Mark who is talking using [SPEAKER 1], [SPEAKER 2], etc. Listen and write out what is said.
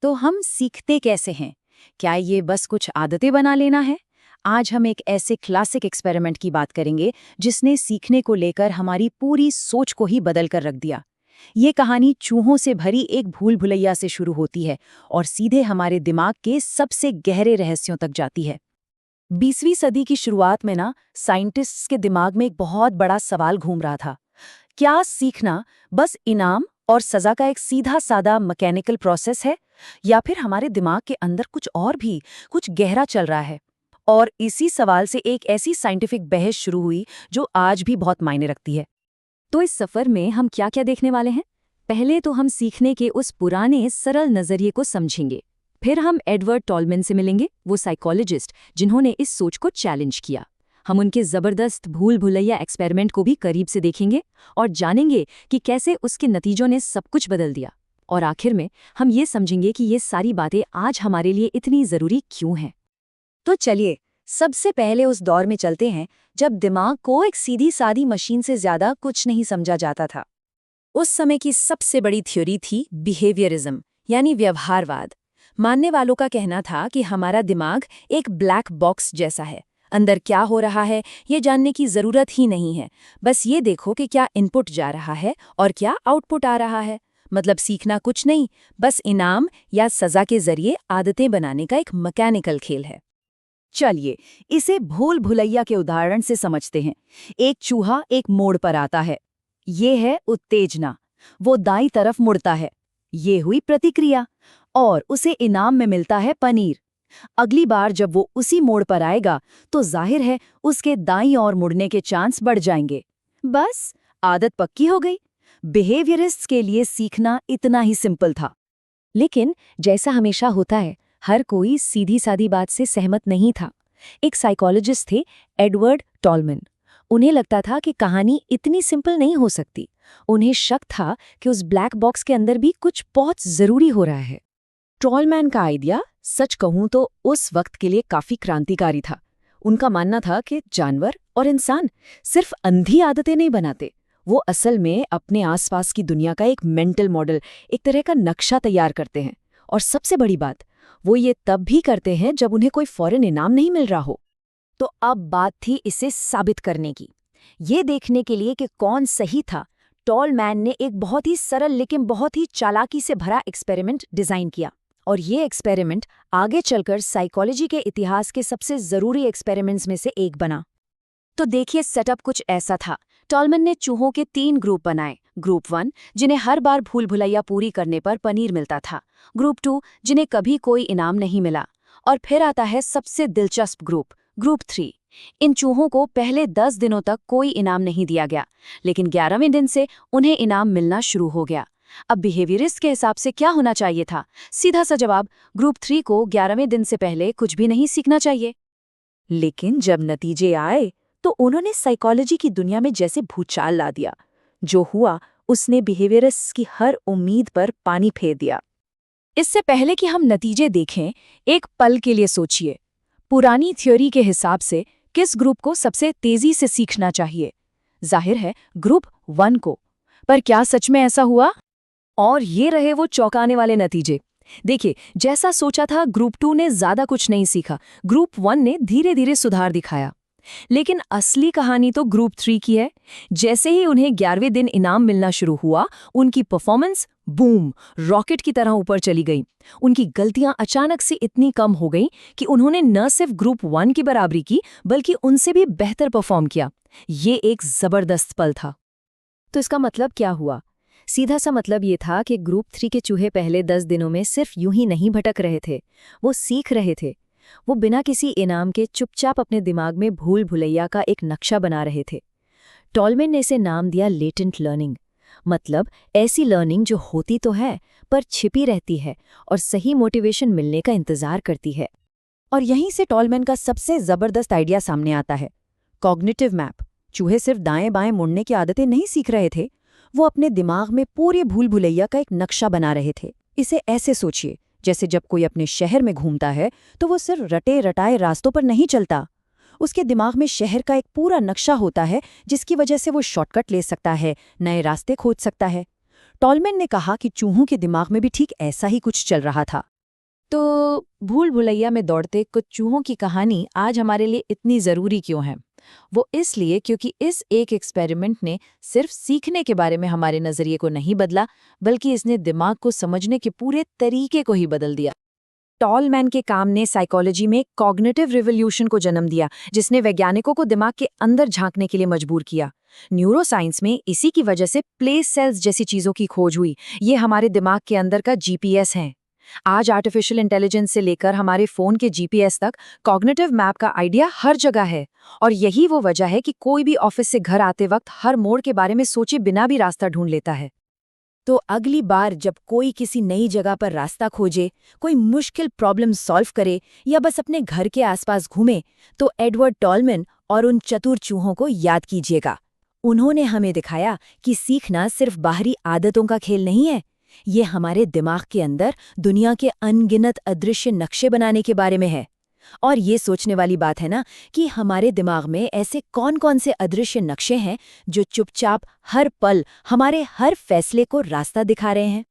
[SPEAKER 1] तो हम सीखते कैसे हैं? क्या ये बस कुछ आदतें बना लेना है? आज हम एक ऐसे क्लासिक एक्सपेरिमेंट की बात करेंगे जिसने सीखने को लेकर हमारी पूरी सोच को ही बदल कर रख दिया। ये कहानी चूहों से भरी एक भूल भुलैया से शुरू होती है और सीधे हमारे दिमाग के सबसे गहरे रहस्यों तक जाती है। 20वीं सदी की शुरुआत में साइंटिस्ट्स के दिमाग में एक बहुत बड़ा सवाल घूम रहा था। क्या सीखना बस इनाम और सजा का एक सीधा सादा मैकेनिकल प्रोसेस है, या फिर हमारे दिमाग के अंदर कुछ और भी कुछ गहरा चल रहा है? और इसी सवाल से एक ऐसी साइंटिफिक बहस शुरू हुई जो आज भी बहुत मायने रखती है। तो इस सफर में हम क्या क्या देखने वाले हैं? पहले तो हम सीखने के उस पुराने सरल नजरिए को समझेंगे। फिर हम एडवर्ड टॉलमैन से मिलेंगे, वो साइकोलॉजिस्ट जिन्होंने इस सोच को चैलेंज किया। हम उनके जबरदस्त भूल भुलैया एक्सपेरिमेंट को भी करीब से देखेंगे और जानेंगे कि कैसे उसके नतीजों ने सब कुछ बदल दिया। और आखिर में हम ये समझेंगे कि ये सारी बातें आज हमारे लिए इतनी जरूरी क्यों हैं। तो चलिए सबसे पहले उस दौर में चलते हैं जब दिमाग को एक सीधी सादी मशीन से ज्यादा कुछ नहीं समझा जाता था। उस समय की सबसे बड़ी थ्योरी थी बिहेवियरिज्म, यानी व्यवहारवाद। मानने वालों का कहना था कि हमारा दिमाग एक ब्लैक बॉक्स जैसा है। अंदर क्या हो रहा है ये जानने की जरूरत ही नहीं है, बस ये देखो कि क्या इनपुट जा रहा है और क्या आउटपुट आ रहा है। मतलब सीखना कुछ नहीं, बस इनाम या सजा के जरिए आदतें बनाने का एक मैकेनिकल खेल है। चलिए इसे भूल भुलैया के उदाहरण से समझते हैं। एक चूहा एक मोड़ पर आता है। ये है उत्तेजना। वो दाईं तरफ मुड़ता है। ये हुई प्रतिक्रिया और उसे इनाम में मिलता है पनीर। अगली बार जब वो उसी मोड़ पर आएगा तो जाहिर है उसके दाईं ओर मुड़ने के चांस बढ़ जाएंगे। बस आदत पक्की हो गई। बिहेवियरिस्ट्स के लिए सीखना इतना ही सिंपल था। लेकिन जैसा हमेशा होता है, हर कोई सीधी सादी बात से सहमत नहीं था। एक साइकोलॉजिस्ट थे, एडवर्ड टॉलमैन। उन्हें लगता था कि कहानी इतनी सिंपल नहीं हो सकती। उन्हें शक था कि उस ब्लैक बॉक्स के अंदर भी कुछ बहुत जरूरी हो रहा है। टॉलमैन का आइडिया सच कहूं तो उस वक्त के लिए काफी क्रांतिकारी था। उनका मानना था कि जानवर और इंसान सिर्फ अंधी आदतें नहीं बनाते, वो असल में अपने आसपास की दुनिया का एक मेंटल मॉडल, एक तरह का नक्शा तैयार करते हैं। और सबसे बड़ी बात, वो ये तब भी करते हैं जब उन्हें कोई फौरन इनाम नहीं मिल रहा हो। तो अब बात थी इसे साबित करने की। ये देखने के लिए कि कौन सही था, टॉलमैन ने एक बहुत ही सरल लेकिन बहुत ही चालाकी से भरा एक्सपेरिमेंट डिजाइन किया। और ये एक्सपेरिमेंट आगे चलकर साइकोलॉजी के इतिहास के सबसे जरूरी एक्सपेरिमेंट्स में से एक बना। तो देखिए सेटअप कुछ ऐसा था। टॉलमैन ने चूहों के 3 ग्रुप बनाए। ग्रुप 1 जिन्हें हर बार भूल भुलैया पूरी करने पर पनीर मिलता था। ग्रुप 2 जिन्हें कभी कोई इनाम नहीं मिला। और फिर आता है सबसे दिलचस्प ग्रुप 3। इन चूहों को पहले 10 दिनों तक कोई इनाम नहीं दिया गया, लेकिन 11वें दिन से उन्हें इनाम मिलना शुरू हो गया। अब बिहेवियरिस्ट के हिसाब से क्या होना चाहिए था? सीधा सा जवाब, ग्रुप 3 को 11वें दिन से पहले कुछ भी नहीं सीखना चाहिए। लेकिन जब नतीजे आए तो उन्होंने साइकोलॉजी की दुनिया में जैसे भूचाल ला दिया। जो हुआ उसने बिहेवियरिस्ट की हर उम्मीद पर पानी फेर दिया। इससे पहले कि हम नतीजे देखें, एक पल के लिए सोचिए। पुरानी थ्योरी के हिसाब से किस ग्रुप को सबसे तेजी से सीखना चाहिए? जाहिर है ग्रुप 1 को। पर क्या सच में ऐसा हुआ? और ये रहे वो चौंकाने वाले नतीजे। देखिए, जैसा सोचा था ग्रुप 2 ने ज्यादा कुछ नहीं सीखा। ग्रुप 1 ने धीरे धीरे सुधार दिखाया। लेकिन असली कहानी तो ग्रुप 3 की है। जैसे ही उन्हें 11वें दिन इनाम मिलना शुरू हुआ, उनकी परफॉर्मेंस बूम रॉकेट की तरह ऊपर चली गई। उनकी गलतियां अचानक से इतनी कम हो गईं कि उन्होंने न सिर्फ ग्रुप 1 की बराबरी की, बल्कि उनसे भी बेहतर परफॉर्म किया। ये एक जबरदस्त पल था। तो इसका मतलब क्या हुआ? सीधा सा मतलब ये था कि ग्रुप 3 के चूहे पहले 10 दिनों में सिर्फ यूं ही नहीं भटक रहे थे, वो सीख रहे थे। वो बिना किसी इनाम के चुपचाप अपने दिमाग में भूल भुलैया का एक नक्शा बना रहे थे। टॉलमैन ने इसे नाम दिया लेटेंट लर्निंग। मतलब ऐसी लर्निंग जो होती तो है पर छिपी रहती है और सही मोटिवेशन मिलने का इंतजार करती है। और यहीं से टॉलमैन का सबसे जबरदस्त आइडिया सामने आता है, कॉग्निटिव मैप। चूहे सिर्फ दाएं बाएं मुड़ने की आदतें नहीं सीख रहे थे, वो अपने दिमाग में पूरे भूल भुलैया का एक नक्शा बना रहे थे। इसे ऐसे सोचिए, जैसे जब कोई अपने शहर में घूमता है तो वो सिर्फ रटे रटाए रास्तों पर नहीं चलता। उसके दिमाग में शहर का एक पूरा नक्शा होता है, जिसकी वजह से वो शॉर्टकट ले सकता है, नए रास्ते खोज सकता है। टॉलमैन ने कहा कि चूहों के दिमाग में भी ठीक ऐसा ही कुछ चल रहा था। तो भूल भुलैया में दौड़ते कुछ चूहों की कहानी आज हमारे लिए इतनी ज़रूरी क्यों है? वो इसलिए क्योंकि इस एक एक्सपेरिमेंट ने सिर्फ सीखने के बारे में हमारे नज़रिए को नहीं बदला, बल्कि इसने दिमाग को समझने के पूरे तरीके को ही बदल दिया। टॉलमैन के काम ने साइकोलॉजी में कॉग्निटिव रिवॉल्यूशन को जन्म दिया, जिसने वैज्ञानिकों को दिमाग के अंदर झांकने के लिए मजबूर किया। न्यूरोसाइंस में इसी की वजह से प्लेस सेल्स जैसी चीजों की खोज हुई। ये हमारे दिमाग के अंदर का जीपीएस हैं। आज आर्टिफिशियल इंटेलिजेंस से लेकर हमारे फोन के जीपीएस तक कॉग्निटिव मैप का आइडिया हर जगह है। और यही वो वजह है कि कोई भी ऑफिस से घर आते वक्त हर मोड़ के बारे में सोचे बिना भी रास्ता ढूंढ लेता है। तो अगली बार जब कोई किसी नई जगह पर रास्ता खोजे, कोई मुश्किल प्रॉब्लम सॉल्व करे या बस अपने घर के आसपास घूमे, तो एडवर्ड टॉलमैन और उन चतुर चूहों को याद कीजिएगा। उन्होंने हमें दिखाया कि सीखना सिर्फ बाहरी आदतों का खेल नहीं है, ये हमारे दिमाग के अंदर दुनिया के अनगिनत अदृश्य नक्शे बनाने के बारे में है। और ये सोचने वाली बात है ना कि हमारे दिमाग में ऐसे कौन-कौन से अदृश्य नक्शे हैं जो चुपचाप हर पल हमारे हर फैसले को रास्ता दिखा रहे हैं।